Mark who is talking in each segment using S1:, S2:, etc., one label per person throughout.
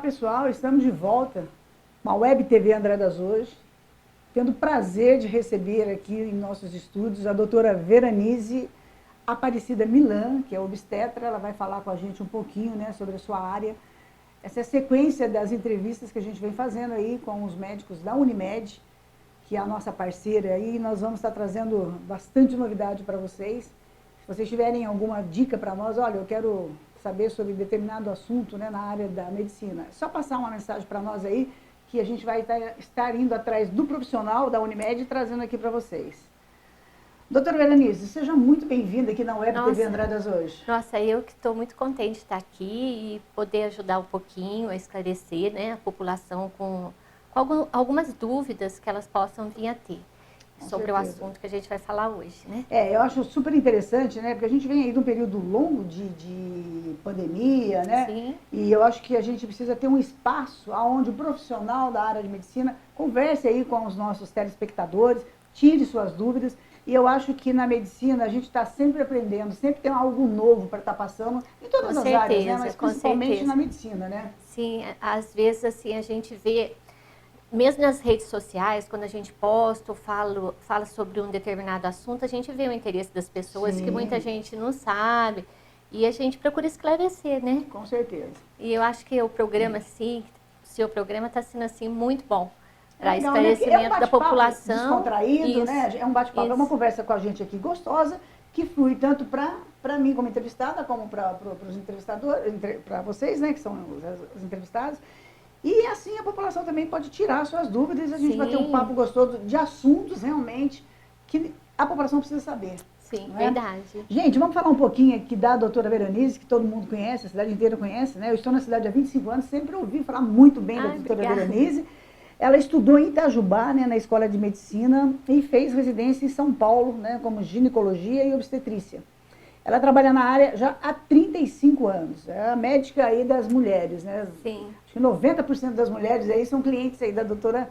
S1: pessoal, estamos de volta com a Web TV Andradas hoje, tendo o prazer de receber aqui em nossos estúdios a doutora Veranise Aparecida Milan, que é obstetra. Ela vai falar com a gente um pouquinho, né, sobre a sua área. Essa é a sequência das entrevistas que a gente vem fazendo aí com os médicos da Unimed, que é a nossa parceira aí. Nós vamos estar trazendo bastante novidade para vocês. Se vocês tiverem alguma dica para nós, olha, eu quero saber sobre determinado assunto, né, na área da medicina, é só passar uma mensagem para nós aí, que a gente vai estar indo atrás do profissional da Unimed e trazendo aqui para vocês. Doutora Veranise, seja muito bem-vinda aqui na Web TV Andradas hoje.
S2: Nossa, eu que estou muito contente de estar aqui e poder ajudar um pouquinho a esclarecer, né, a população com algumas dúvidas que elas possam vir a ter sobre o assunto que a gente vai falar hoje, né?
S1: Eu acho super interessante, né? Porque a gente vem aí de um período longo de pandemia, né?
S2: Sim.
S1: E eu acho que a gente precisa ter um espaço onde o profissional da área de medicina converse aí com os nossos telespectadores, tire suas dúvidas. E eu acho que na medicina a gente está sempre aprendendo, sempre tem algo novo para estar passando em todas as áreas, né? Mas principalmente na medicina, né?
S2: Sim, às vezes assim a gente vê, mesmo nas redes sociais, quando a gente posta ou fala sobre um determinado assunto, a gente vê o interesse das pessoas. Sim. Que muita gente não sabe e a gente procura esclarecer, né?
S1: Com certeza.
S2: E eu acho que o programa, sim, o seu programa está sendo assim muito bom para esclarecimento da população.
S1: Descontraído,
S2: isso,
S1: né? É um bate-papo, é uma conversa com a gente aqui gostosa, que flui tanto para mim como entrevistada, como para os entrevistadores, para vocês, né, que são os entrevistados. E assim a população também pode tirar suas dúvidas, a gente vai ter um papo gostoso de assuntos realmente que a população precisa saber.
S2: Sim, verdade.
S1: Gente, vamos falar um pouquinho aqui da doutora Veranise, que todo mundo conhece, a cidade inteira conhece, né? Eu estou na cidade há 25 anos, sempre ouvi falar muito bem da doutora Veranise. Ela estudou em Itajubá, né, na Escola de Medicina, e fez residência em São Paulo, né, como ginecologia e obstetrícia. Ela trabalha na área já há 35 anos. É a médica aí das mulheres, né?
S2: Sim.
S1: Acho que 90% das mulheres aí são clientes aí da doutora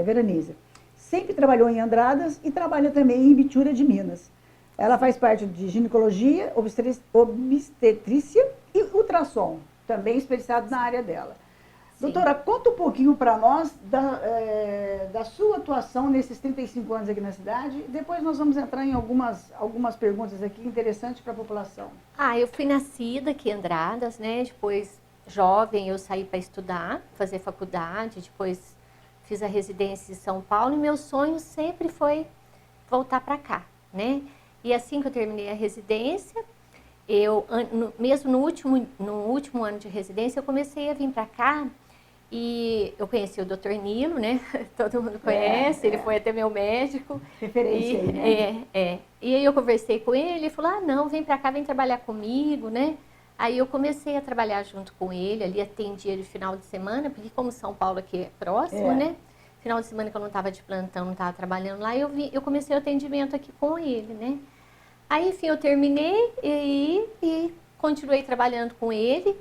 S1: Veranise. Sempre trabalhou em Andradas e trabalha também em Ibitura de Minas. Ela faz parte de ginecologia, obstetrícia e ultrassom, também especializado na área dela. Sim. Doutora, conta um pouquinho para nós da sua atuação nesses 35 anos aqui na cidade. Depois nós vamos entrar em algumas perguntas aqui interessantes para a população.
S2: Eu fui nascida aqui em Andradas, né? Depois, jovem, eu saí para estudar, fazer faculdade. Depois, fiz a residência em São Paulo. E meu sonho sempre foi voltar para cá, né? E assim que eu terminei a residência, mesmo no último ano de residência, eu comecei a vir para cá. E eu conheci o Dr. Nilo, né? Todo mundo conhece, ele foi até meu médico.
S1: Referência aí, né?
S2: E aí eu conversei com ele, ele falou, não, vem pra cá, vem trabalhar comigo, né? Aí eu comecei a trabalhar junto com ele, ali atendia de final de semana, porque como São Paulo aqui é próximo, né? Final de semana que eu não estava de plantão, não estava trabalhando lá, eu comecei o atendimento aqui com ele, né? Aí, enfim, eu terminei e continuei trabalhando com ele.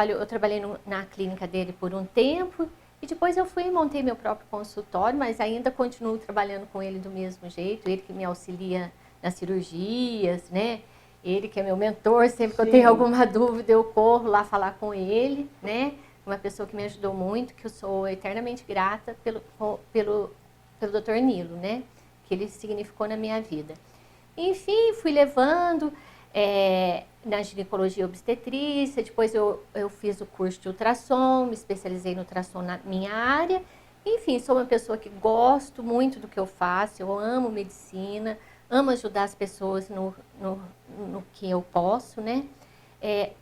S2: Eu trabalhei na clínica dele por um tempo e depois eu fui e montei meu próprio consultório, mas ainda continuo trabalhando com ele do mesmo jeito, ele que me auxilia nas cirurgias, né? Ele que é meu mentor, sempre que eu tenho alguma dúvida eu corro lá falar com ele, né? Uma pessoa que me ajudou muito, que eu sou eternamente grata pelo Dr. Nilo, né? Que ele significou na minha vida. Enfim, fui levando... na ginecologia e obstetrícia, depois eu fiz o curso de ultrassom, me especializei no ultrassom na minha área. Enfim, sou uma pessoa que gosto muito do que eu faço, eu amo medicina, amo ajudar as pessoas no que eu posso, né?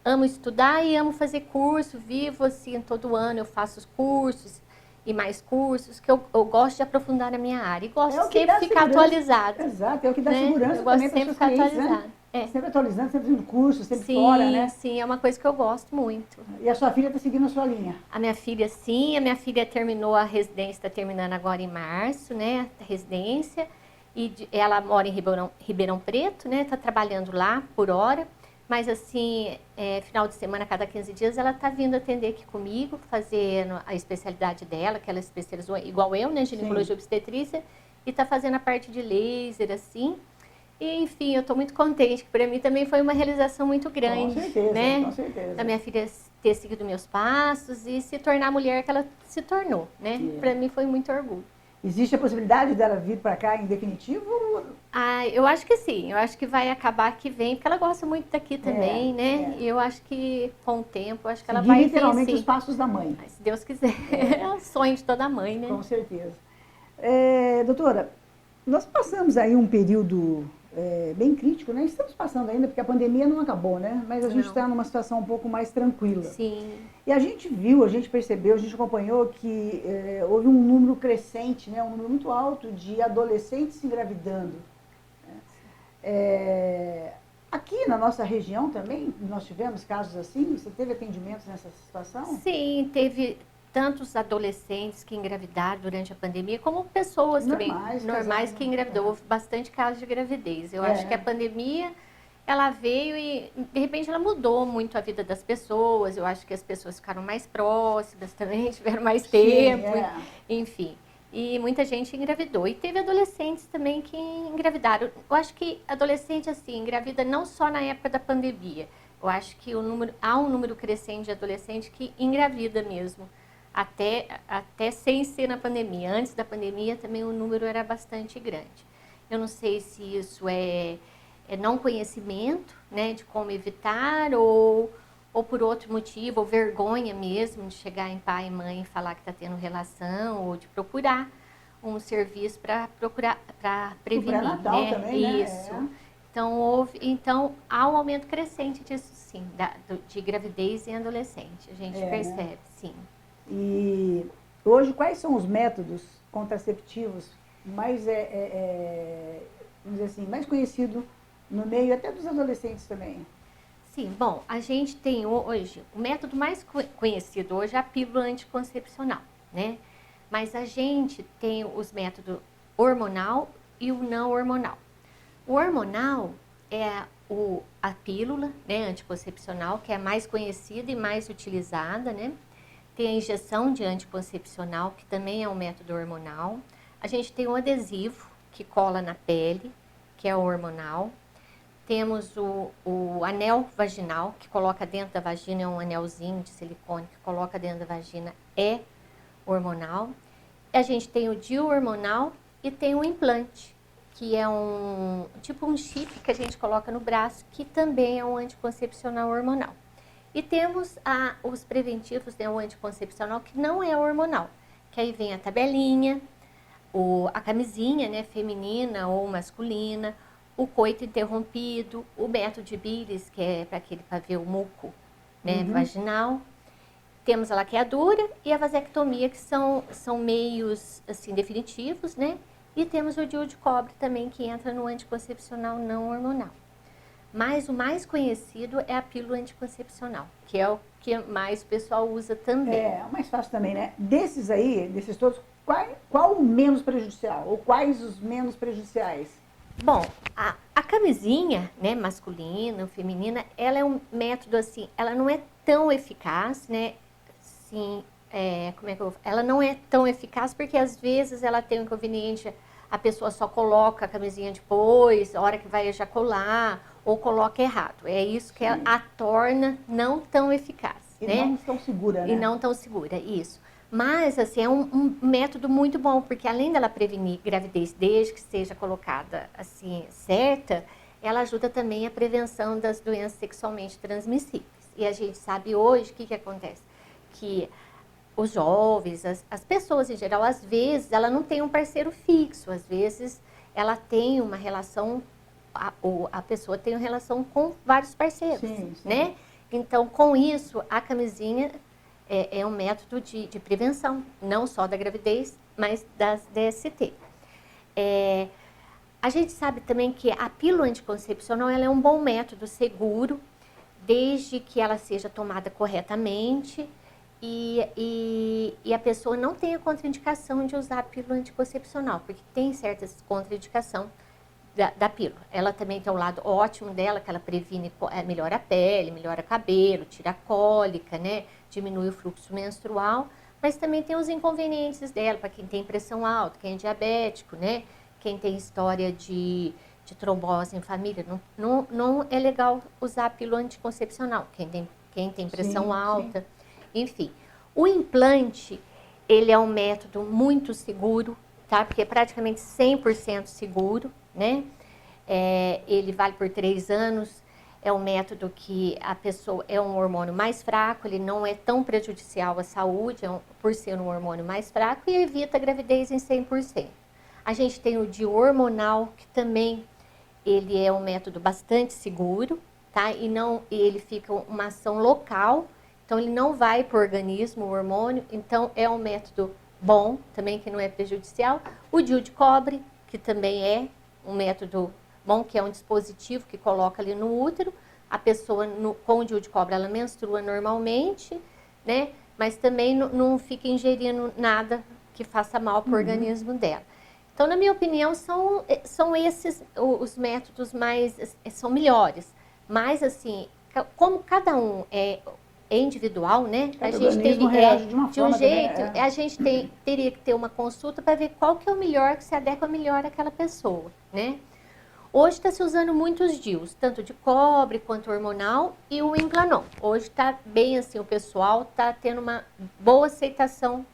S2: Amo estudar e amo fazer curso, vivo assim, todo ano eu faço os cursos e mais cursos, que eu gosto de aprofundar na minha área e gosto sempre de ficar atualizada.
S1: Exato, é o que dá segurança também para os seus clientes, né? Sempre atualizando, sempre fazendo curso, sempre fora, né?
S2: Sim, é uma coisa que eu gosto muito.
S1: E a sua filha está seguindo a sua linha?
S2: A minha filha, sim. A minha filha terminou a residência, está terminando agora em março, né? A residência. E ela mora em Ribeirão Preto, né? Está trabalhando lá por hora. Mas, assim, final de semana, a cada 15 dias, ela está vindo atender aqui comigo, fazendo a especialidade dela, que ela especializou igual eu, né? Ginecologia e obstetrícia. E está fazendo a parte de laser, assim. E, enfim, eu estou muito contente, que para mim também foi uma realização muito grande.
S1: Com certeza,
S2: né?
S1: com certeza.
S2: A minha filha ter seguido meus passos e se tornar a mulher que ela se tornou, né? Para mim foi muito orgulho.
S1: Existe a possibilidade dela vir para cá em definitivo?
S2: Ah, eu acho que sim, eu acho que vai acabar que vem, porque ela gosta muito daqui também, né? E eu acho que com o tempo, eu acho que ela vai vir,
S1: literalmente
S2: sim.
S1: Os passos da mãe.
S2: Mas, se Deus quiser, é o sonho de toda mãe, né?
S1: Com certeza. Doutora, nós passamos aí um período bem crítico, né? Estamos passando ainda, porque a pandemia não acabou, né? Mas a gente está numa situação um pouco mais tranquila.
S2: Sim.
S1: E a gente viu, a gente percebeu, a gente acompanhou que houve um número crescente, né? Um número muito alto de adolescentes engravidando. Aqui na nossa região também, nós tivemos casos assim? Você teve atendimentos nessa situação?
S2: Sim, teve tantos adolescentes que engravidaram durante a pandemia, como pessoas normais que engravidou. Houve bastante casos de gravidez. Eu acho que a pandemia, ela veio e, de repente, ela mudou muito a vida das pessoas. Eu acho que as pessoas ficaram mais próximas também, tiveram mais tempo, enfim. E muita gente engravidou. E teve adolescentes também que engravidaram. Eu acho que adolescente, assim, engravida não só na época da pandemia. Eu acho que há um número crescente de adolescente que engravida mesmo. Até sem ser na pandemia. Antes da pandemia também o número era bastante grande. Eu não sei se isso é não conhecimento, né, de como evitar ou por outro motivo, ou vergonha mesmo de chegar em pai e mãe e falar que está tendo relação, ou de procurar um serviço para prevenir,
S1: né? Também,
S2: isso. Né? Então há um aumento crescente disso, sim, de gravidez em adolescente. A gente percebe, né? Sim.
S1: E hoje, quais são os métodos contraceptivos mais, vamos dizer assim, mais conhecidos no meio até dos adolescentes também?
S2: Sim, bom, a gente tem hoje, o método mais conhecido hoje é a pílula anticoncepcional, né? Mas a gente tem os métodos hormonal e o não hormonal. O hormonal é a pílula, né, anticoncepcional, que é a mais conhecida e mais utilizada, né? Tem a injeção de anticoncepcional, que também é um método hormonal. A gente tem o adesivo, que cola na pele, que é o hormonal. Temos o anel vaginal, que coloca dentro da vagina, é um anelzinho de silicone que coloca dentro da vagina, é hormonal. A gente tem o DIU hormonal e tem o implante, que é tipo um chip que a gente coloca no braço, que também é um anticoncepcional hormonal. E temos os preventivos, né, o anticoncepcional, que não é hormonal, que aí vem a tabelinha, a camisinha, né, feminina ou masculina, o coito interrompido, o método de Bires, que é para ver o muco, né, vaginal. Temos a laqueadura e a vasectomia, que são meios assim, definitivos, né? E temos o DIU de cobre também, que entra no anticoncepcional não hormonal. Mas o mais conhecido é a pílula anticoncepcional, que é o que mais o pessoal usa também.
S1: É o mais fácil também, né? Desses todos, qual o menos prejudicial? Ou quais os menos prejudiciais?
S2: Bom, a camisinha, né, masculina, feminina, ela é um método assim, ela não é tão eficaz, né? Assim, ela não é tão eficaz porque às vezes ela tem um inconveniente, a pessoa só coloca a camisinha depois, a hora que vai ejacular, ou coloca errado. É isso que a torna não tão eficaz, né?
S1: Não tão segura, né?
S2: E não tão segura, isso. Mas, assim, é um método muito bom, porque além dela prevenir gravidez desde que seja colocada, assim, certa, ela ajuda também a prevenção das doenças sexualmente transmissíveis. E a gente sabe hoje o que acontece, que os jovens, as pessoas em geral, às vezes, ela não tem um parceiro fixo, às vezes ela tem uma relação, a pessoa tem uma relação com vários parceiros, né? Então, com isso, a camisinha é um método de prevenção, não só da gravidez, mas das DST. A gente sabe também que a pílula anticoncepcional ela é um bom método seguro, desde que ela seja tomada corretamente e a pessoa não tenha contraindicação de usar a pílula anticoncepcional, porque tem certas contraindicações da pílula. Ela também tem um lado ótimo dela, que ela previne, melhora a pele, melhora o cabelo, tira a cólica, né? Diminui o fluxo menstrual, mas também tem os inconvenientes dela, para quem tem pressão alta, quem é diabético, né? Quem tem história de trombose em família, não é legal usar a pílula anticoncepcional. quem tem pressão alta, enfim. O implante, ele é um método muito seguro, tá? Porque é praticamente 100% seguro, né? Ele vale por 3 anos, é um método que a pessoa é um hormônio mais fraco, ele não é tão prejudicial à saúde, por ser um hormônio mais fraco, e evita a gravidez em 100%. A gente tem o DIU hormonal, que também ele é um método bastante seguro, tá? E ele fica uma ação local, então ele não vai para o organismo, o hormônio, então é um método bom, também que não é prejudicial. O DIU de cobre, que também é um método bom, que é um dispositivo que coloca ali no útero, a pessoa com o DIU de cobre ela menstrua normalmente, né? Mas também não fica ingerindo nada que faça mal para o organismo dela. Então, na minha opinião, são esses os métodos são melhores. Mas, assim, como cada um é individual, né?
S1: A gente reage de uma forma
S2: jeito, a gente teria que ter uma consulta para ver qual que é o melhor, que se adequa melhor àquela pessoa, né? Hoje está se usando muitos DIUs, tanto de cobre quanto hormonal e o Implanon. Hoje está bem assim, o pessoal está tendo uma boa aceitação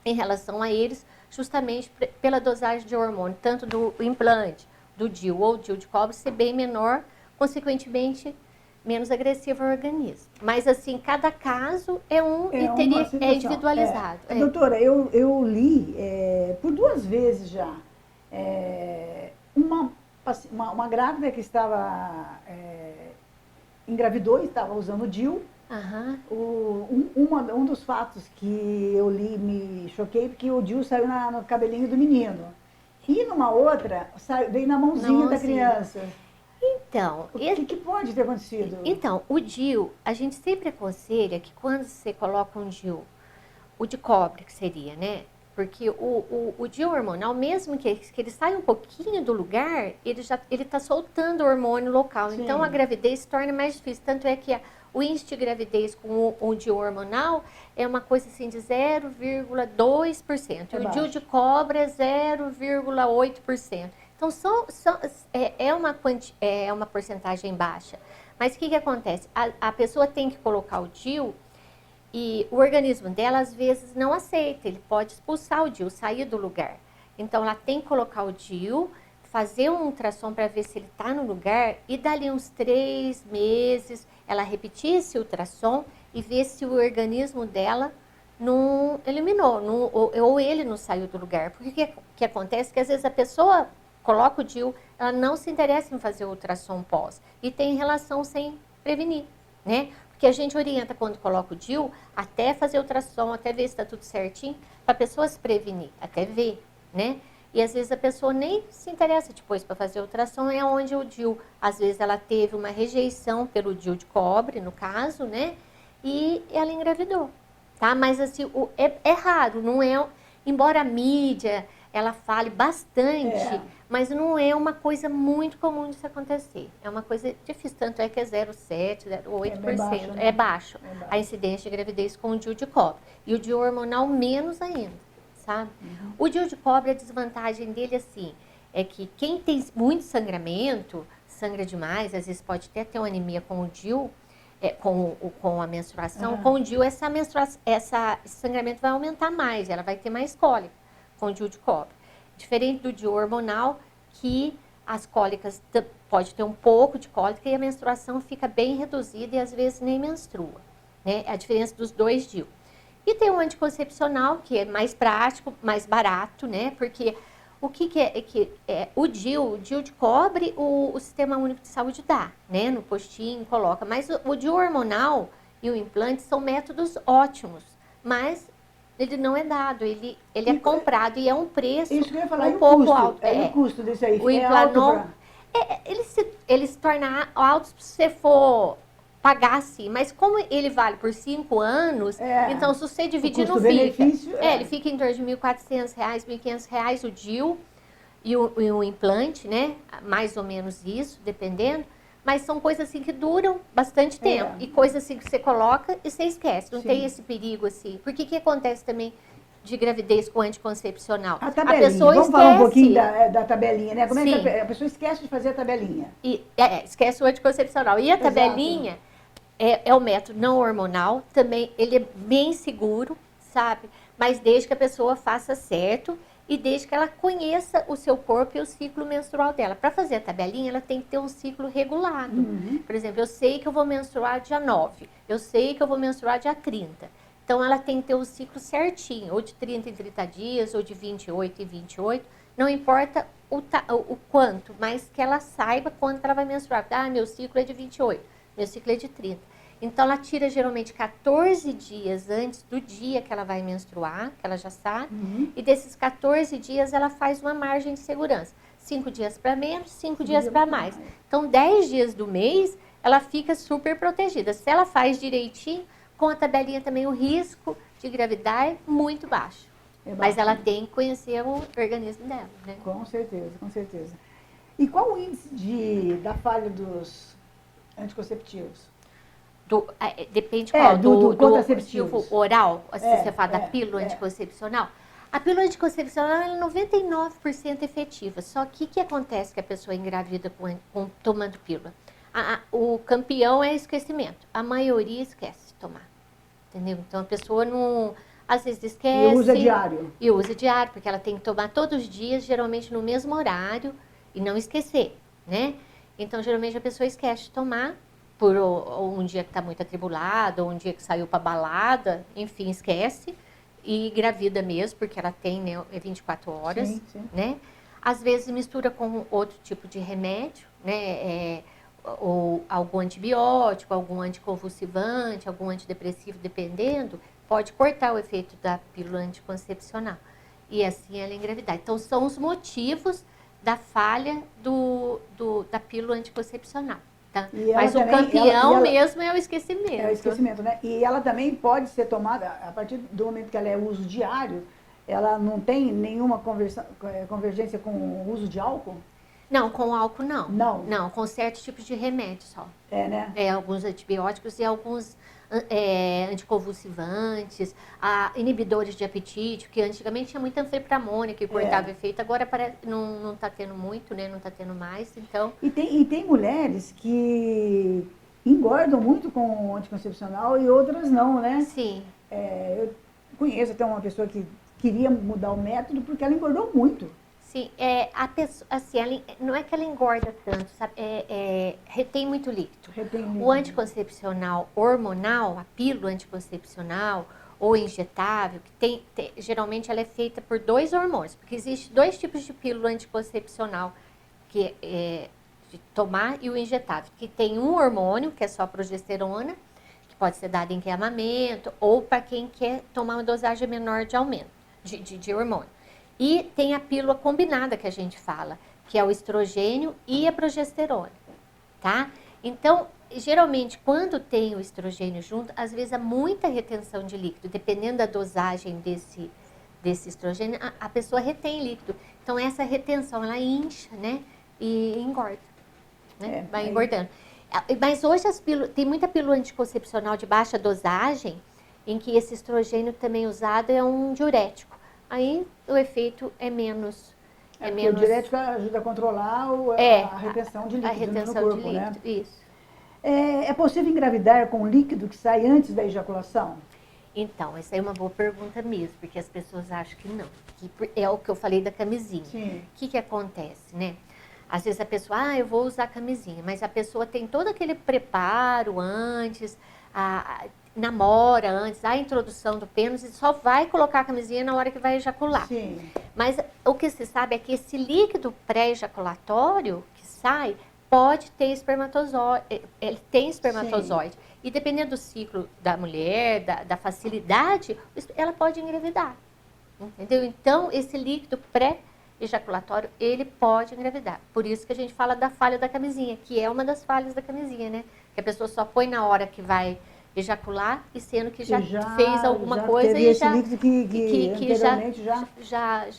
S2: em relação a eles, justamente pela dosagem de hormônio, tanto do implante, do DIU ou DIU de cobre ser bem menor, consequentemente menos agressivo ao organismo. Mas assim, cada caso é individualizado.
S1: Doutora, eu li por 2 vezes já uma grávida que engravidou e estava usando o DIU. Um dos fatos que eu li me choquei, porque o DIU saiu no cabelinho do menino. E numa outra, veio na mãozinha da criança.
S2: Então,
S1: o que pode ter acontecido?
S2: Então, o DIU, a gente sempre aconselha que quando você coloca um DIU, o de cobre que seria, né? Porque o DIU hormonal, mesmo que ele saia um pouquinho do lugar, ele está soltando o hormônio local. Sim. Então, a gravidez se torna mais difícil. Tanto é que o índice de gravidez com o DIU hormonal é uma coisa assim de 0,2%. E o DIU de cobre é 0,8%. Então, é uma porcentagem baixa. Mas o que acontece? A pessoa tem que colocar o DIU e o organismo dela, às vezes, não aceita. Ele pode expulsar o DIU, sair do lugar. Então, ela tem que colocar o DIU, fazer um ultrassom para ver se ele está no lugar e dali uns 3 meses, ela repetir esse ultrassom e ver se o organismo dela não eliminou, ou ele não saiu do lugar. Porque o que acontece é que, às vezes, a pessoa coloca o DIU, ela não se interessa em fazer o ultrassom pós e tem relação sem prevenir, né? Porque a gente orienta quando coloca o DIU, até fazer o ultrassom, até ver se está tudo certinho, para a pessoa se prevenir, até ver, né? E às vezes a pessoa nem se interessa depois para fazer o ultrassom, é onde o DIU, às vezes ela teve uma rejeição pelo DIU de cobre, no caso, né? E ela engravidou, tá? Mas assim, é raro, não é, embora a mídia, ela fale bastante, mas não é uma coisa muito comum de se acontecer. É uma coisa difícil, tanto é que é 0,7%, 0,8%. É baixo a incidência de gravidez com o DIU de cobre. E o DIU hormonal menos ainda, sabe? Uhum. O DIU de cobre, a desvantagem dele, assim, é que quem tem muito sangramento, sangra demais, às vezes pode até ter uma anemia com o DIU, com a menstruação. Com o DIU, esse sangramento vai aumentar mais, ela vai ter mais cólica com o DIU de cobre. Diferente do DIU hormonal, que as cólicas pode ter um pouco de cólica e a menstruação fica bem reduzida e às vezes nem menstrua, né? É a diferença dos 2 DIU. E tem um anticoncepcional, que é mais prático, mais barato, né? Porque o que é o DIU de cobre, o Sistema Único de Saúde dá, né? No postinho coloca. Mas o DIU hormonal e o implante são métodos ótimos, mas ele não é dado, ele é comprado e é um preço um pouco alto.
S1: O custo desse aí
S2: o Implanon, ele se torna alto se você for pagar assim, mas como ele vale por 5 anos, então se você dividir não fica. Ele fica em torno de R$1.400, R$1.500 o DIU e o implante, né? Mais ou menos isso, dependendo. Mas são coisas assim que duram bastante tempo. E coisas assim que você coloca e você esquece. Não tem esse perigo assim. Por que acontece também de gravidez com anticoncepcional?
S1: A tabelinha.
S2: Pessoa
S1: Vamos
S2: esquece.
S1: falar um pouquinho da tabelinha, né? Como é que a pessoa esquece de fazer a tabelinha?
S2: Esquece o anticoncepcional. E a tabelinha, é o método não hormonal, também ele é bem seguro, sabe? Mas desde que a pessoa faça certo e desde que ela conheça o seu corpo e o ciclo menstrual dela. Para fazer a tabelinha, ela tem que ter um ciclo regulado. Por exemplo, eu sei que eu vou menstruar dia 9, eu sei que eu vou menstruar dia 30. Então, ela tem que ter o ciclo certinho, ou de 30 em 30 dias, ou de 28 em 28. Não importa o quanto, mas que ela saiba quando ela vai menstruar. Ah, meu ciclo é de 28, meu ciclo é de 30. Então, ela tira geralmente 14 dias antes do dia que ela vai menstruar, que ela já sabe. E desses 14 dias, ela faz uma margem de segurança. 5 dias para menos, 5 dias para mais. Então, 10 dias do mês, ela fica super protegida. Se ela faz direitinho, com a tabelinha também, o risco de engravidar é muito baixo. Mas ela tem que conhecer o organismo dela, né?
S1: Com certeza, com certeza. E qual o índice da falha dos anticonceptivos?
S2: Depende qual?
S1: Do contraceptivo
S2: oral, se você fala da pílula anticoncepcional. A pílula anticoncepcional é 99% efetiva. Só que o que acontece que a pessoa engravida tomando pílula? O campeão é esquecimento. A maioria esquece de tomar. Entendeu? Então a pessoa não... Às vezes esquece.
S1: E usa diário.
S2: E usa diário, porque ela tem que tomar todos os dias, geralmente no mesmo horário, e não esquecer, né? Então, geralmente a pessoa esquece de tomar por um dia que está muito atribulado, ou um dia que saiu para balada, enfim, esquece. E engravida mesmo, porque ela tem, né, 24 horas,
S1: sim.
S2: né? Às vezes mistura com outro tipo de remédio, né? Ou algum antibiótico, algum anticonvulsivante, algum antidepressivo, dependendo, pode cortar o efeito da pílula anticoncepcional. E assim ela engravidar. Então, são os motivos da falha da pílula anticoncepcional. Tá? Mas o campeão mesmo é o esquecimento.
S1: É o esquecimento, né? E ela também pode ser tomada, a partir do momento que ela é uso diário, ela não tem nenhuma convergência com o uso de álcool?
S2: Não, com álcool não.
S1: Não?
S2: Não, com certos tipos de remédio só.
S1: É, né?
S2: Alguns antibióticos e alguns anticonvulsivantes, inibidores de apetite, porque antigamente tinha muita anfepramônia que cortava efeito, agora não está tendo muito, né? Não está tendo mais, então...
S1: E tem mulheres que engordam muito com o anticoncepcional e outras não, né?
S2: Sim.
S1: Eu conheço até uma pessoa que queria mudar o método porque ela engordou muito.
S2: Sim, a pessoa, assim, não é que ela engorda tanto, sabe? Retém muito líquido. O anticoncepcional hormonal, a pílula anticoncepcional ou injetável, que geralmente ela é feita por 2 hormônios, porque existem 2 tipos de pílula anticoncepcional, que de tomar e o injetável, que tem um hormônio, que é só a progesterona, que pode ser dado em amamento, ou para quem quer tomar uma dosagem menor de aumento, de hormônio. E tem a pílula combinada que a gente fala, que é o estrogênio e a progesterona, tá? Então, geralmente, quando tem o estrogênio junto, às vezes há muita retenção de líquido, dependendo da dosagem desse estrogênio, a pessoa retém líquido. Então, essa retenção, ela incha, né? E engorda, né? Vai engordando. Mas hoje tem muita pílula anticoncepcional de baixa dosagem, em que esse estrogênio também usado é um diurético. Aí o efeito é menos.
S1: O diurético ajuda a controlar a retenção de líquido no corpo, né?
S2: Isso.
S1: É possível engravidar com líquido que sai antes da ejaculação?
S2: Então, essa é uma boa pergunta mesmo, porque as pessoas acham que não. É o que eu falei da camisinha.
S1: Sim.
S2: O que acontece, né? Às vezes a pessoa, eu vou usar camisinha, mas a pessoa tem todo aquele preparo antes, namora antes, a introdução do pênis, e só vai colocar a camisinha na hora que vai ejacular.
S1: Sim.
S2: Mas o que se sabe é que esse líquido pré-ejaculatório que sai pode ter espermatozoide, ele tem espermatozoide. Sim. E dependendo do ciclo da mulher, da facilidade, ela pode engravidar. Entendeu? Então, esse líquido pré-ejaculatório, ele pode engravidar. Por isso que a gente fala da falha da camisinha, que é uma das falhas da camisinha, né? Que a pessoa só põe na hora que vai ejacular, e sendo que já fez alguma coisa e já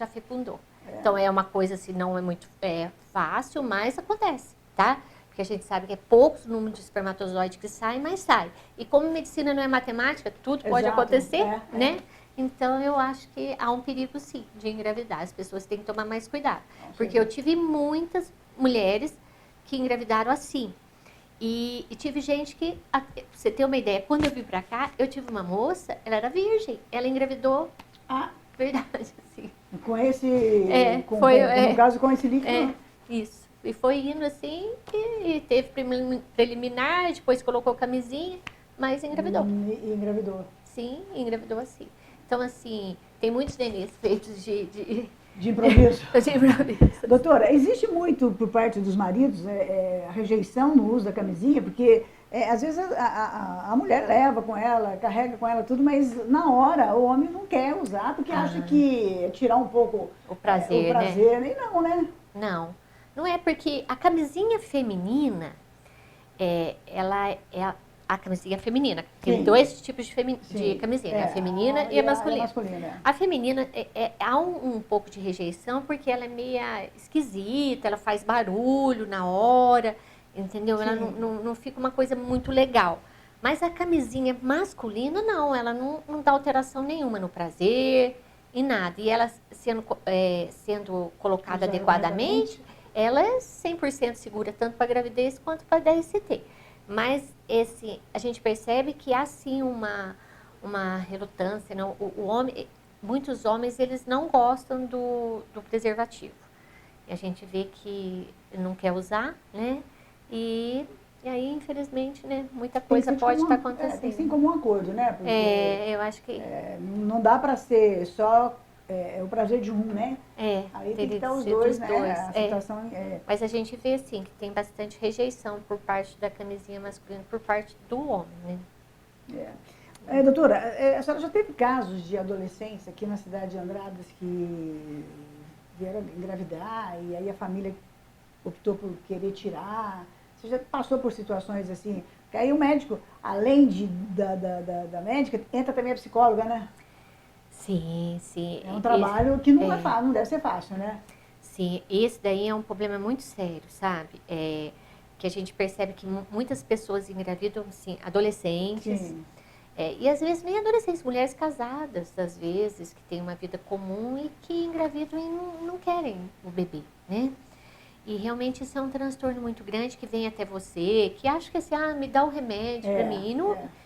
S2: fecundou. Então, é uma coisa, assim, não é muito fácil, mas acontece, tá? Porque a gente sabe que é poucos número de espermatozoides que saem, mas sai. E como medicina não é matemática, tudo pode acontecer, né? Então, eu acho que há um perigo, sim, de engravidar. As pessoas têm que tomar mais cuidado. Porque eu tive muitas mulheres que engravidaram assim. E tive gente que, pra você ter uma ideia, quando eu vim pra cá, eu tive uma moça, ela era virgem, ela engravidou,
S1: Ah,
S2: verdade, assim.
S1: com esse, no caso, com esse líquido.
S2: Isso. E foi indo assim, e teve preliminar, depois colocou camisinha, mas engravidou.
S1: E engravidou.
S2: Sim, engravidou assim. Então, assim, tem muitos nenês feitos
S1: de improviso.
S2: de improviso.
S1: Doutora, existe muito por parte dos maridos a rejeição no uso da camisinha, porque às vezes a mulher leva com ela, carrega com ela tudo, mas na hora o homem não quer usar porque acha que é tirar um pouco
S2: o prazer,
S1: né? E não, né?
S2: Não, não é porque a camisinha feminina, ela é a camisinha feminina. Tem
S1: Sim.
S2: dois tipos de camisinha, a feminina e a masculina. A feminina há um pouco de rejeição porque ela é meio esquisita, ela faz barulho na hora, entendeu? Sim. Ela não fica uma coisa muito legal. Mas a camisinha masculina, não, ela não dá alteração nenhuma no prazer e nada. E ela sendo colocada adequadamente, ela é 100% segura tanto para gravidez quanto para DST. Mas a gente percebe que há sim uma relutância. Não? Muitos homens eles não gostam do preservativo. E a gente vê que não quer usar, né? E aí, infelizmente, né, muita coisa pode estar acontecendo.
S1: Tem que ser como um acordo, né? Porque,
S2: eu acho que...
S1: não dá para ser só o prazer de um, né? Aí tem que estar os dois, né? A situação
S2: Mas a gente vê, assim, que tem bastante rejeição por parte da camisinha masculina, por parte do homem, né?
S1: Doutora, a senhora já teve casos de adolescentes aqui na cidade de Andradas que vieram engravidar e aí a família optou por querer tirar? Você já passou por situações assim? Porque aí o médico, além da médica, entra também a psicóloga, né?
S2: Sim, sim.
S1: É um trabalho que não não deve ser fácil, né?
S2: Sim, esse daí é um problema muito sério, sabe? Que a gente percebe que muitas pessoas engravidam, assim, adolescentes.
S1: Sim.
S2: E às vezes nem adolescentes, mulheres casadas, às vezes, que têm uma vida comum e que engravidam e não querem o bebê, né? E realmente isso é um transtorno muito grande que vem até você, que acha que assim, me dá um remédio para mim.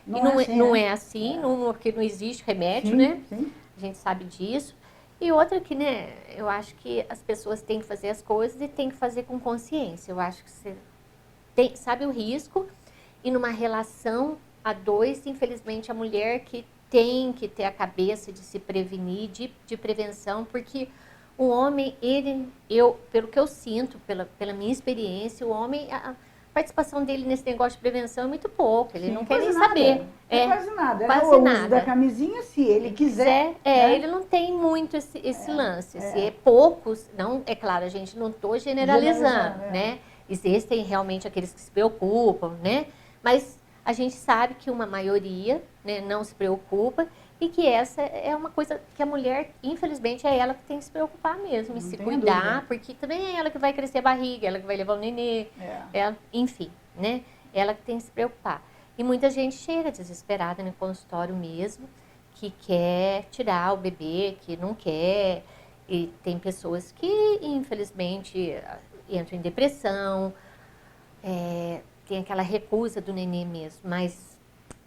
S2: Não é assim, porque não existe remédio,
S1: sim,
S2: né?
S1: Sim.
S2: A gente sabe disso. E outra que, né, eu acho que as pessoas têm que fazer as coisas e têm que fazer com consciência. Eu acho que você sabe o risco e numa relação a dois, infelizmente, a mulher que tem que ter a cabeça de se prevenir, de prevenção, porque o homem, pelo que eu sinto, pela minha experiência, o homem, a participação dele nesse negócio de prevenção é muito pouco, ele não quer nem saber.
S1: Quase nada.
S2: Quase
S1: o
S2: nada.
S1: uso da camisinha, se ele quiser. Né?
S2: Ele não tem muito esse lance. Se é poucos, não, é claro, a gente não estou generalizando, né? Existem realmente aqueles que se preocupam, né? Mas a gente sabe que uma maioria, né, não se preocupa e que essa é uma coisa que a mulher, infelizmente, é ela que tem que se preocupar mesmo, e se cuidar, dúvida. Porque também é ela que vai crescer a barriga, ela que vai levar o nenê, enfim, né? Ela que tem que se preocupar. E muita gente chega desesperada no consultório mesmo, que quer tirar o bebê, que não quer, e tem pessoas que, infelizmente, entram em depressão, tem aquela recusa do nenê mesmo, mas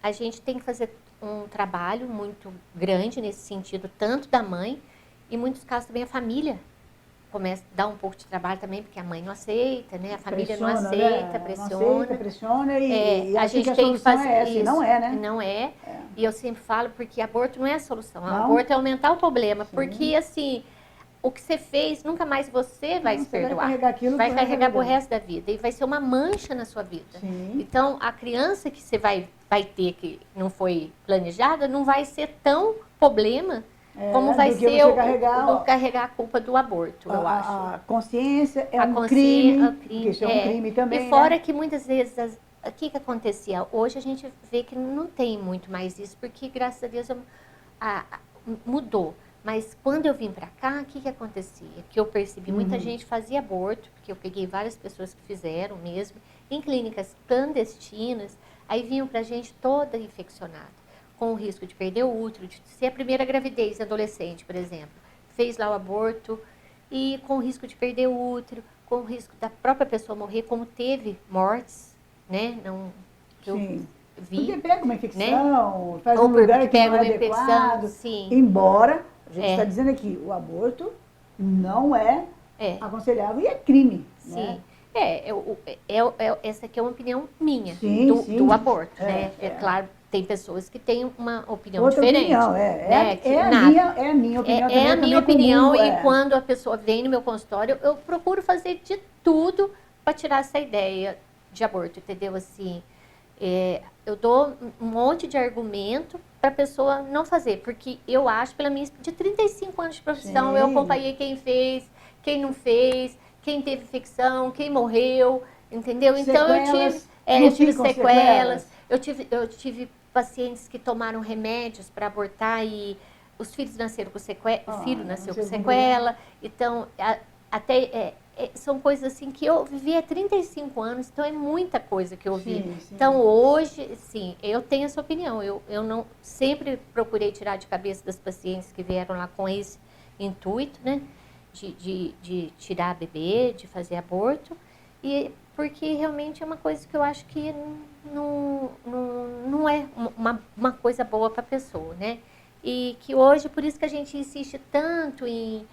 S2: a gente tem que fazer um trabalho muito grande nesse sentido, tanto da mãe, e em muitos casos também a família começa a dar um pouco de trabalho também, porque a mãe não aceita, né? A família não aceita, pressiona.
S1: Não aceita, pressiona e
S2: a gente tem que fazer isso.
S1: Não é, né?
S2: Não é. E eu sempre falo, porque aborto não é a solução, aborto é aumentar o problema, porque assim, o que você fez, nunca mais você vai se perdoar.
S1: Vai carregar aquilo
S2: vai carregar pro resto da vida. E vai ser uma mancha na sua vida.
S1: Sim.
S2: Então, a criança que você vai ter, que não foi planejada, não vai ser tão problema como vai ser carregar a culpa do aborto, eu acho.
S1: A consciência é um crime, porque isso é um crime também.
S2: E fora que muitas vezes, o que acontecia? Hoje a gente vê que não tem muito mais isso, porque graças a Deus mudou. Mas quando eu vim pra cá, o que acontecia? Que eu percebi, muita gente fazia aborto, porque eu peguei várias pessoas que fizeram mesmo, em clínicas clandestinas, aí vinham pra gente toda infeccionada, com o risco de perder o útero, de ser a primeira gravidez adolescente, por exemplo. Fez lá o aborto e com o risco de perder o útero, com o risco da própria pessoa morrer, como teve mortes, né? Não, que eu
S1: Sim.
S2: vi,
S1: Porque pega uma
S2: né?
S1: infecção, faz
S2: Ou
S1: um
S2: porque
S1: lugar que
S2: pega
S1: não é
S2: uma infecção,
S1: adequado.
S2: sim.
S1: Embora, a gente está
S2: É.
S1: dizendo aqui, o aborto não é
S2: É.
S1: aconselhável e é crime, né?
S2: Sim. Essa aqui é uma opinião minha
S1: Sim,
S2: do
S1: sim.
S2: aborto, né? É claro, tem pessoas que têm uma opinião
S1: Outra
S2: diferente,
S1: opinião,
S2: né? Que nada.
S1: é a minha opinião também,
S2: É a
S1: eu
S2: minha
S1: também
S2: opinião
S1: comungo.
S2: e quando a pessoa vem no meu consultório, eu procuro fazer de tudo para tirar essa ideia de aborto, entendeu? Assim, eu dou um monte de argumento para a pessoa não fazer, porque eu acho, pela minha de 35 anos de profissão, eu
S1: Sim.
S2: acompanhei quem fez, quem não fez, quem teve infecção, quem morreu, entendeu? Então
S1: Sequelas,
S2: eu
S1: não
S2: tive
S1: ficam
S2: sequelas,
S1: sequelas?
S2: eu tive pacientes que tomaram remédios para abortar e os filhos nasceram com sequela, o filho
S1: Não
S2: nasceu com
S1: sei como problema.
S2: sequela, então são coisas assim que eu vivi há 35 anos, então é muita coisa que eu vi.
S1: Sim, sim.
S2: Então hoje, sim, eu tenho essa opinião. Eu não sempre procurei tirar de cabeça das pacientes que vieram lá com esse intuito, né? De tirar bebê, de fazer aborto. E porque realmente é uma coisa que eu acho que não é uma coisa boa para a pessoa, né? E que hoje, por isso que a gente insiste tanto em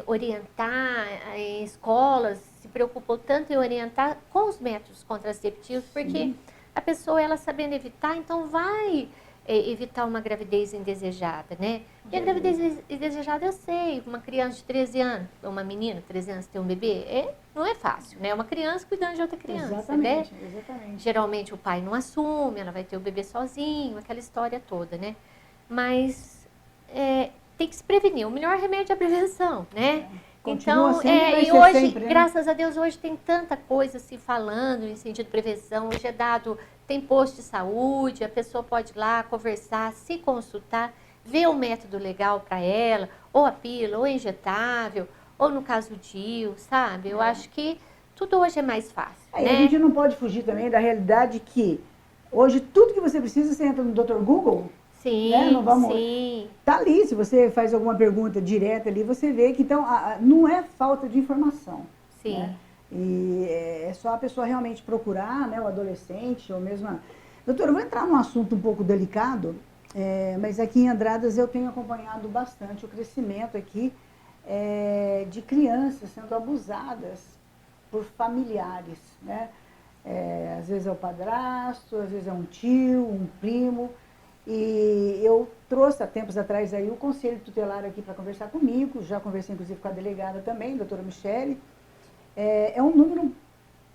S2: orientar, em escolas se preocupam tanto em orientar com os métodos contraceptivos, porque a pessoa, ela sabendo evitar, então vai evitar uma gravidez indesejada, né? E a gravidez indesejada, eu sei, uma criança de 13 anos, uma menina de 13 anos ter um bebê, não é fácil, né? Uma criança cuidando de outra criança,
S1: Exatamente,
S2: né?
S1: exatamente.
S2: Geralmente o pai não assume, ela vai ter o bebê sozinho, aquela história toda, né? Mas tem que se prevenir. O melhor remédio é a prevenção, né?
S1: Continua
S2: Então,
S1: sendo e vai
S2: e
S1: ser
S2: hoje,
S1: sempre, né?
S2: graças a Deus, hoje tem tanta coisa se falando em sentido de prevenção. Hoje é dado, tem posto de saúde, a pessoa pode ir lá conversar, se consultar, ver o método legal para ela, ou a pílula, ou injetável, ou no caso o DIU, sabe? Eu acho que tudo hoje é mais fácil,
S1: E a
S2: né?
S1: gente não pode fugir também da realidade que hoje tudo que você precisa, você entra no Dr. Google, né? Não
S2: Sim,
S1: vamos.
S2: sim,
S1: Tá ali, se você faz alguma pergunta direta ali, você vê que então não é falta de informação, né?
S2: sim.
S1: E é só a pessoa realmente procurar, né, o adolescente ou mesmo. Doutora, eu vou entrar num assunto um pouco delicado, mas aqui em Andradas eu tenho acompanhado bastante o crescimento aqui de crianças sendo abusadas por familiares, né? Às vezes é o padrasto, às vezes é um tio, um primo. E eu trouxe há tempos atrás aí o conselho tutelar aqui para conversar comigo, já conversei inclusive com a delegada também, doutora Michele. É um número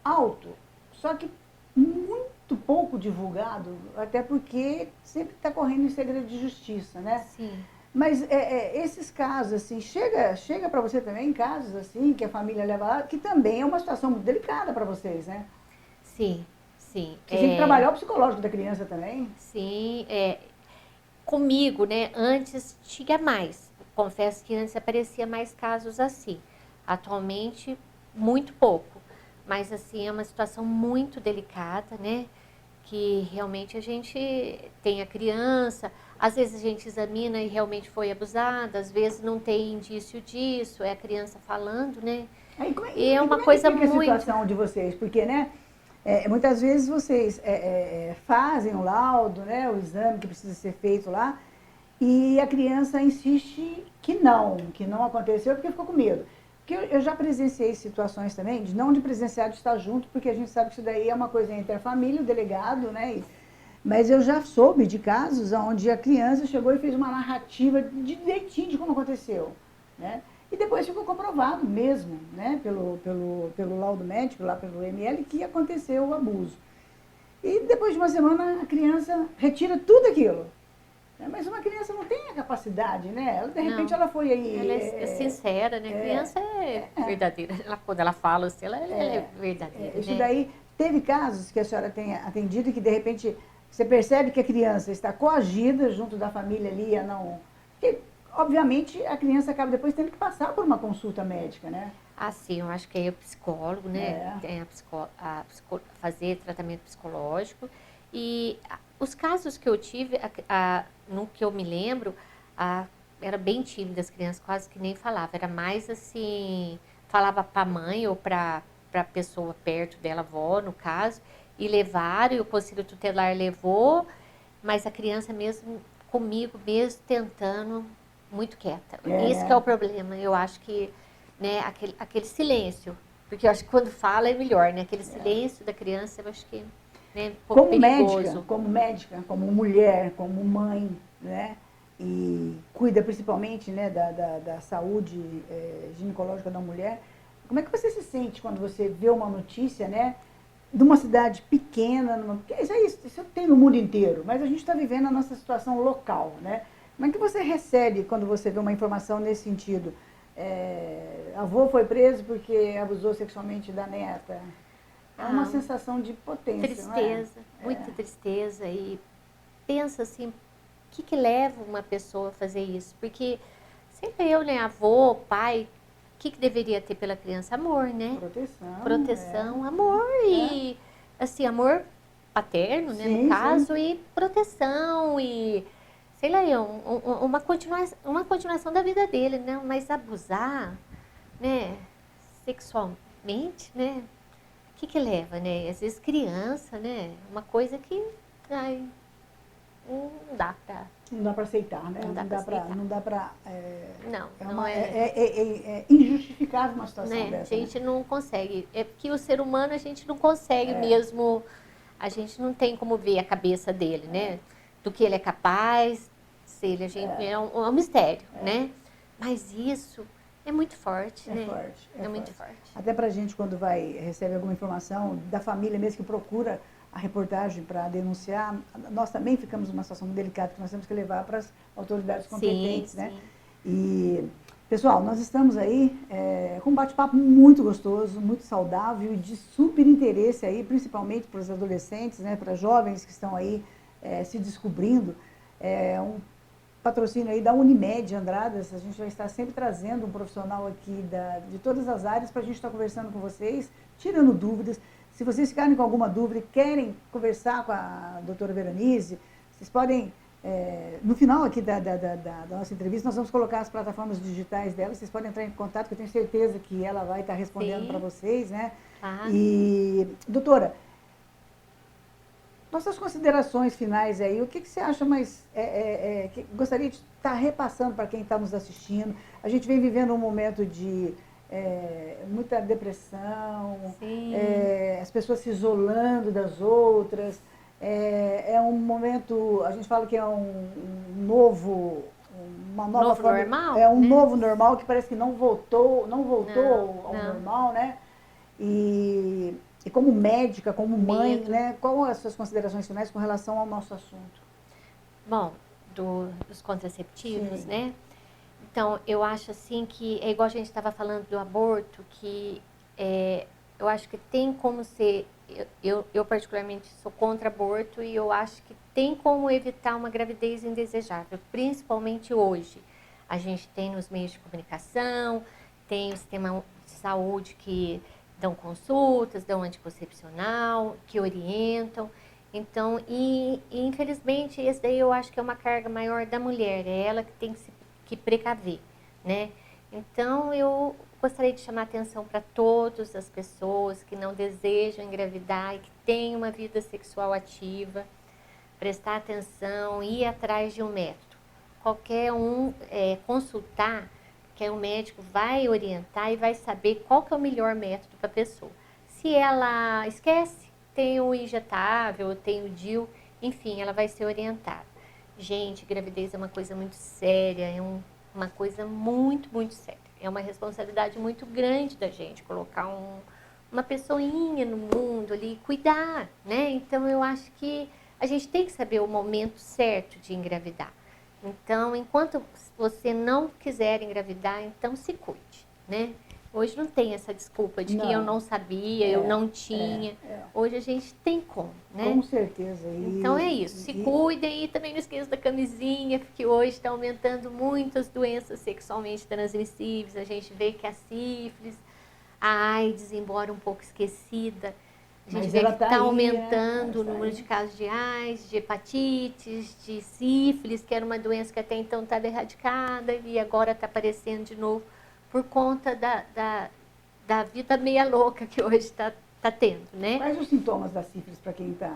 S1: alto, só que muito pouco divulgado, até porque sempre está correndo em segredo de justiça, né?
S2: Sim.
S1: Mas esses casos, assim, chega para você também, casos assim, que a família leva lá, que também é uma situação muito delicada para vocês, né?
S2: Sim, sim.
S1: Você tem que trabalhar o psicológico da criança também.
S2: Sim, comigo, né? Antes tinha mais. Confesso que antes aparecia mais casos assim. Atualmente, muito pouco. Mas assim, é uma situação muito delicada, né? Que realmente a gente tem a criança, às vezes a gente examina e realmente foi abusada, às vezes não tem indício disso, é a criança falando, né?
S1: Aí,
S2: E é
S1: como
S2: uma
S1: é que
S2: coisa
S1: fica a
S2: muito.
S1: situação de vocês? Porque, né, muitas vezes vocês fazem o laudo, né, o exame que precisa ser feito lá, e a criança insiste que não aconteceu porque ficou com medo. Porque eu já presenciei situações também, não de presenciar de estar junto, porque a gente sabe que isso daí é uma coisa entre a família, o delegado, né? Mas eu já soube de casos onde a criança chegou e fez uma narrativa direitinho de como aconteceu, né? E depois ficou comprovado mesmo, né, pelo laudo médico, lá pelo ML, que aconteceu o abuso. E depois de uma semana a criança retira tudo aquilo. Mas uma criança não tem a capacidade, né? Ela, de repente
S2: Não,
S1: ela foi aí.
S2: ela é sincera, né? A criança é verdadeira. Quando ela fala assim, ela é verdadeira,
S1: Isso
S2: né?
S1: daí, teve casos que a senhora tenha atendido que de repente você percebe que a criança está coagida junto da família ali a não. Porque, obviamente, a criança acaba depois tendo que passar por uma consulta médica, né?
S2: Assim, eu acho que aí o psicólogo, né? Tem fazer tratamento psicológico. E os casos que eu tive, no que eu me lembro, era bem tímida as crianças, quase que nem falava. Era mais assim, falava para a mãe ou para para a pessoa perto dela, avó, no caso, e levaram, e o conselho tutelar levou, mas a criança mesmo, comigo mesmo, tentando, muito quieta. Isso que é o problema. Eu acho que, né, aquele silêncio, porque eu acho que quando fala é melhor, né? Aquele silêncio da criança, eu acho que, né, um pouco perigoso.
S1: Como médica, como mulher, como mãe, né? E cuida principalmente, né, da saúde ginecológica da mulher. Como é que você se sente quando você vê uma notícia, né, de uma cidade pequena, isso tem no mundo inteiro, mas a gente está vivendo a nossa situação local, né? Como é que você recebe quando você vê uma informação nesse sentido? Avô foi preso porque abusou sexualmente da neta. É uma sensação de potência,
S2: tristeza,
S1: não é?
S2: Muita tristeza. E pensa assim, o que leva uma pessoa a fazer isso? Porque sempre eu, né, avô, pai, o que deveria ter pela criança? Amor, né? Proteção, amor e, assim, amor paterno, né, no caso, e proteção e, sei lá, uma continuação da vida dele, né? Mas abusar, né, sexualmente, né? O que leva, né? Às vezes criança, né? Uma coisa que não dá pra...
S1: Não dá para aceitar, né?
S2: Não dá pra... Não é...
S1: É injustificável uma situação dessa,
S2: A gente não consegue. É porque o ser humano a gente não consegue mesmo... A gente não tem como ver a cabeça dele, né? Do que ele é capaz, se ele, é um mistério, né? Mas isso... É muito forte, né? É muito forte.
S1: Até pra gente, quando recebe alguma informação da família mesmo que procura a reportagem para denunciar, nós também ficamos numa situação muito delicada, que nós temos que levar para as autoridades competentes, né? E, pessoal, nós estamos aí com um bate-papo muito gostoso, muito saudável e de super interesse aí, principalmente para os adolescentes, né? Para jovens que estão aí se descobrindo. Patrocínio aí da Unimed Andradas, a gente vai estar sempre trazendo um profissional aqui de todas as áreas para a gente estar conversando com vocês, tirando dúvidas. Se vocês ficarem com alguma dúvida e querem conversar com a doutora Veranize, vocês podem, no final aqui da nossa entrevista, nós vamos colocar as plataformas digitais dela, vocês podem entrar em contato, que eu tenho certeza que ela vai estar respondendo para vocês, né? E, doutora, nossas considerações finais aí, o que você acha mais, que gostaria de estar repassando para quem está nos assistindo? A gente vem vivendo um momento de muita depressão, as pessoas se isolando das outras, é um momento, a gente fala que é uma nova forma,
S2: normal,
S1: é um novo normal que parece que não voltou ao normal, né? E como médica, como mãe, né, qual as suas considerações finais com relação ao nosso assunto?
S2: Bom, dos contraceptivos, né? Então, eu acho assim que, é igual a gente estava falando do aborto, que eu acho que tem como ser, eu particularmente sou contra aborto e eu acho que tem como evitar uma gravidez indesejável, principalmente hoje. A gente tem nos meios de comunicação, tem o sistema de saúde que dão consultas, dão anticoncepcional, que orientam. Então, e infelizmente, esse daí eu acho que é uma carga maior da mulher, é ela que tem que precaver, né? Então, eu gostaria de chamar a atenção para todas as pessoas que não desejam engravidar e que têm uma vida sexual ativa, prestar atenção, ir atrás de um método. Qualquer um consultar, que o médico vai orientar e vai saber qual que é o melhor método para a pessoa. Se ela esquece, tem o injetável, tem o DIU, enfim, ela vai ser orientada. Gente, gravidez é uma coisa muito séria, uma coisa muito, muito séria. É uma responsabilidade muito grande da gente colocar uma pessoinha no mundo ali, cuidar, né? Então, eu acho que a gente tem que saber o momento certo de engravidar. Então, enquanto você não quiser engravidar, então se cuide, né? Hoje não tem essa desculpa de que eu não sabia, eu não tinha. Hoje a gente tem como, né?
S1: Com certeza.
S2: Então é isso, se cuidem e também não esqueçam da camisinha, porque hoje está aumentando muitas doenças sexualmente transmissíveis. A gente vê que a sífilis, a AIDS, embora um pouco esquecida, a gente vê que está aumentando o número de casos de AIDS, de hepatites, de sífilis, que era uma doença que até então estava erradicada e agora está aparecendo de novo por conta da vida meia louca que hoje está tendo, né?
S1: Quais os sintomas da sífilis para quem está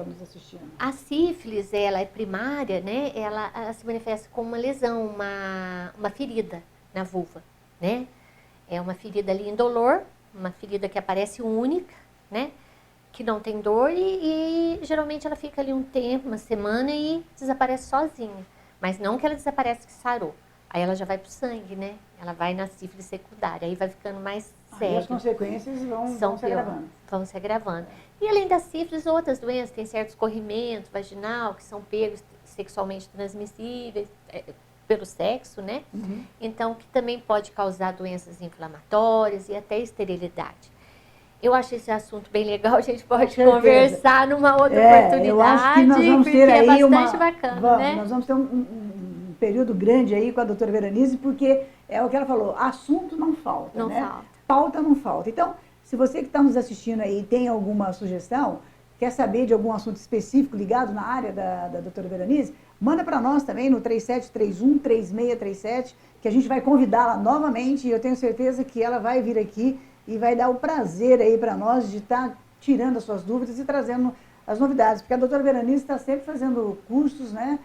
S1: nos assistindo?
S2: A sífilis, ela é primária, né? Ela se manifesta como uma lesão, uma ferida na vulva, né? É uma ferida ali indolor, uma ferida que aparece única, né? Que não tem dor e geralmente ela fica ali um tempo, uma semana e desaparece sozinha. Mas não que ela desaparece que sarou. Aí ela já vai pro sangue, né? Ela vai na sífilis secundária, aí vai ficando mais sério.
S1: E as consequências vão se agravando.
S2: Vão se agravando. E além da sífilis, outras doenças, tem certo escorrimento vaginal, que são pegos sexualmente transmissíveis, pelo sexo, né?
S1: Uhum.
S2: Então, que também pode causar doenças inflamatórias e até esterilidade. Eu acho esse assunto bem legal, a gente pode conversar numa outra oportunidade,
S1: eu acho que nós vamos ter aí
S2: é bastante bacana, né?
S1: Nós vamos ter um período grande aí com a doutora Veranize, porque é o que ela falou, assunto não falta,
S2: Não
S1: né?
S2: falta.
S1: Pauta não falta. Então, se você que está nos assistindo aí tem alguma sugestão, quer saber de algum assunto específico ligado na área da doutora Veranize, manda para nós também no 3731-3637, que a gente vai convidá-la novamente e eu tenho certeza que ela vai vir aqui e vai dar o prazer aí para nós de estar tirando as suas dúvidas e trazendo as novidades, porque a doutora Veranize está sempre fazendo cursos, né,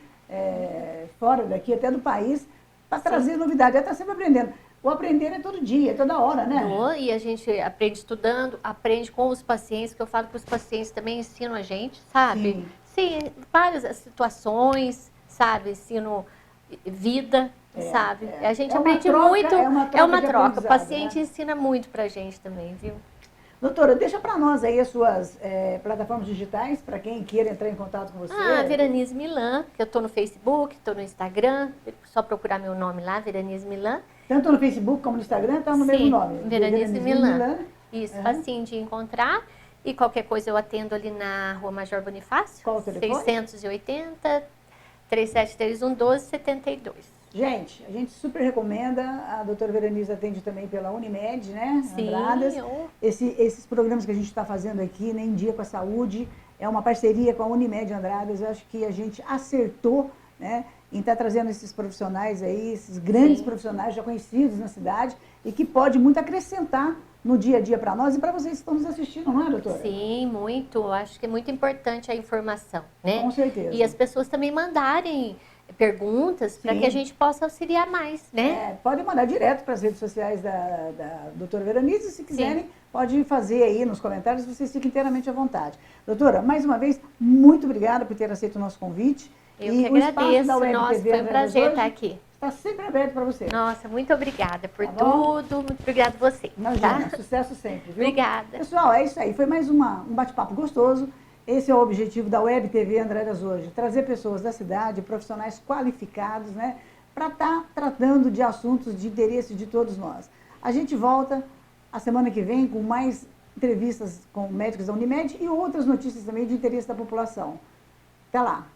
S1: fora daqui, até do país, para trazer novidade. Ela está sempre aprendendo. O aprender é todo dia, é toda hora, né?
S2: E a gente aprende estudando, aprende com os pacientes, que eu falo que os pacientes também ensinam a gente, sabe? Sim, várias situações, sabe? Ensino vida, sabe? A gente aprende muito, é uma troca. O paciente ensina muito pra gente também, viu?
S1: Doutora, deixa para nós aí as suas plataformas digitais, para quem queira entrar em contato com você.
S2: Veranize Milan, que eu estou no Facebook, estou no Instagram, só procurar meu nome lá, Veranize Milan.
S1: Tanto no Facebook como no Instagram, está no mesmo nome.
S2: Veranize Milan. Isso, facinho de encontrar. E qualquer coisa eu atendo ali na Rua Major Bonifácio.
S1: Qual o telefone?
S2: 680 3731 1272.
S1: Gente, a gente super recomenda, a doutora Veranize atende também pela Unimed, né?
S2: Sim.
S1: Andradas. Esses programas que a gente está fazendo aqui, né, Em Dia com a Saúde, é uma parceria com a Unimed Andradas. Eu acho que a gente acertou, né, em estar trazendo esses profissionais aí, esses grandes profissionais já conhecidos na cidade e que pode muito acrescentar no dia a dia para nós e para vocês que estão nos assistindo, não é, doutora?
S2: Sim, muito. Acho que é muito importante a informação, né?
S1: Com certeza.
S2: E as pessoas também mandarem perguntas para que a gente possa auxiliar mais, né?
S1: Pode mandar direto para as redes sociais da doutora Veranize, se quiserem, pode fazer aí nos comentários, vocês fiquem inteiramente à vontade. Doutora, mais uma vez, muito obrigada por ter aceito o nosso convite.
S2: Eu que agradeço. Nossa, foi um prazer estar aqui.
S1: Está sempre aberto para você.
S2: Nossa, muito obrigada por tudo. Muito obrigada a você.
S1: Imagina, sucesso sempre, viu?
S2: Obrigada.
S1: Pessoal, é isso aí. Foi mais um bate-papo gostoso. Esse é o objetivo da Web TV Andradas hoje, trazer pessoas da cidade, profissionais qualificados, né, para estar tratando de assuntos de interesse de todos nós. A gente volta a semana que vem com mais entrevistas com médicos da Unimed e outras notícias também de interesse da população. Até lá!